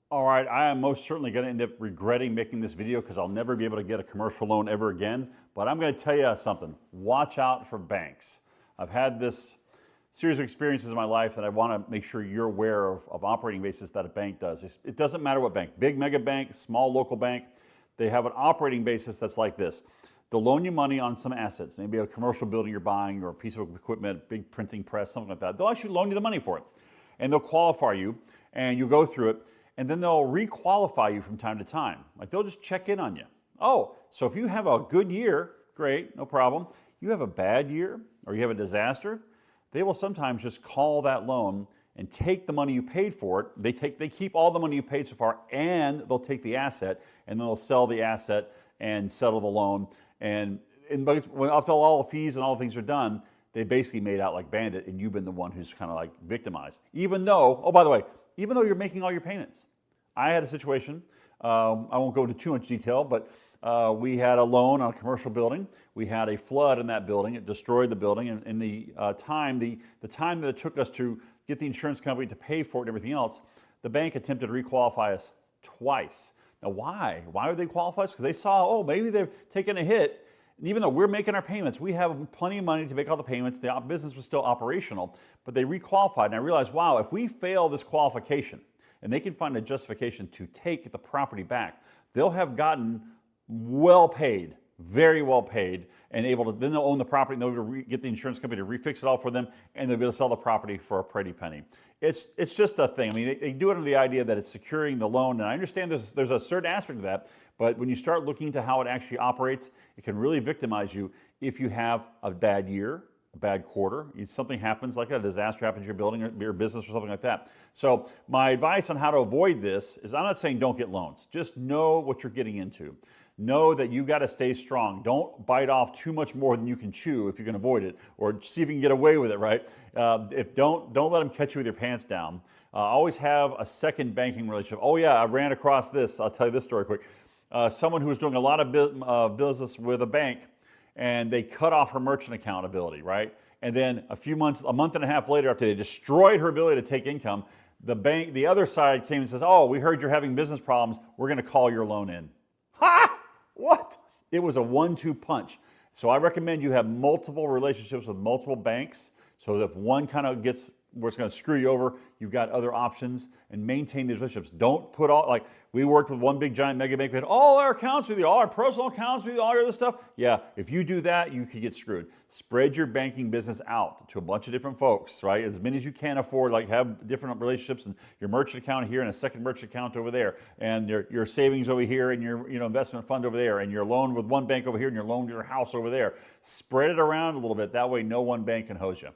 All right, I am most certainly going to end up regretting making this video because I'll never be able to get a commercial loan ever again. But I'm going to tell you something. Watch out for banks. I've had this series of experiences in my life that I want to make sure you're aware of operating basis that a bank does. It doesn't matter what bank, big mega bank, small local bank, they have an operating basis that's like this. They'll loan you money on some assets, maybe a commercial building you're buying or a piece of equipment, big printing press, something like that. They'll actually loan you the money for it. And they'll qualify you and you go through it. And then they'll requalify you from time to time. Like they'll just check in on you. Oh, so if you have a good year, great, no problem. You have a bad year or you have a disaster, they will sometimes just call that loan and take the money you paid for it. They keep all the money you paid so far and they'll take the asset and then they'll sell the asset and settle the loan. And after all the fees and all the things are done, they basically made out like bandit and you've been the one who's kind of like victimized. Even though, oh, by the way, even though you're making all your payments. I had a situation, I won't go into too much detail, but we had a loan on a commercial building. We had a flood in that building. It destroyed the building. And in the time that it took us to get the insurance company to pay for it and everything else, the bank attempted to requalify us twice. Now, why? Why would they qualify us? Because they saw, oh, maybe they've taken a hit. And even though we're making our payments, we have plenty of money to make all the payments. The business was still operational, but they requalified. And I realized, wow, if we fail this qualification and they can find a justification to take the property back, they'll have gotten well paid, very well paid, and then they'll own the property and they'll get the insurance company to refix it all for them and they'll be able to sell the property for a pretty penny. It's just a thing. I mean, they do it under the idea that it's securing the loan, and I understand there's a certain aspect of that, but when you start looking into how it actually operates, it can really victimize you if you have a bad year, a bad quarter, something happens like a disaster happens to your building or your business or something like that. So my advice on how to avoid this is I'm not saying don't get loans. Just know what you're getting into. Know that you got to stay strong. Don't bite off too much more than you can chew if you can avoid it, or see if you can get away with it, right? Don't let them catch you with your pants down. Always have a second banking relationship. Oh yeah, I ran across this. I'll tell you this story quick. Someone who was doing a lot of business with a bank, and they cut off her merchant account ability, right? And then a month and a half later, after they destroyed her ability to take income, the other side came and says, "Oh, we heard you're having business problems. We're going to call your loan in." Ha! What? It was a 1-2 punch. So I recommend you have multiple relationships with multiple banks, so that if one kind of gets where it's going to screw you over, you've got other options, and maintain these relationships. Don't put all, like we worked with one big giant mega bank, we had all our accounts with you, all our personal accounts with you, all your other stuff. Yeah, if you do that, you could get screwed. Spread your banking business out to a bunch of different folks, right? As many as you can afford, like have different relationships, and your merchant account here and a second merchant account over there, and your savings over here and your investment fund over there, and your loan with one bank over here and your loan to your house over there. Spread it around a little bit. That way no one bank can hose you.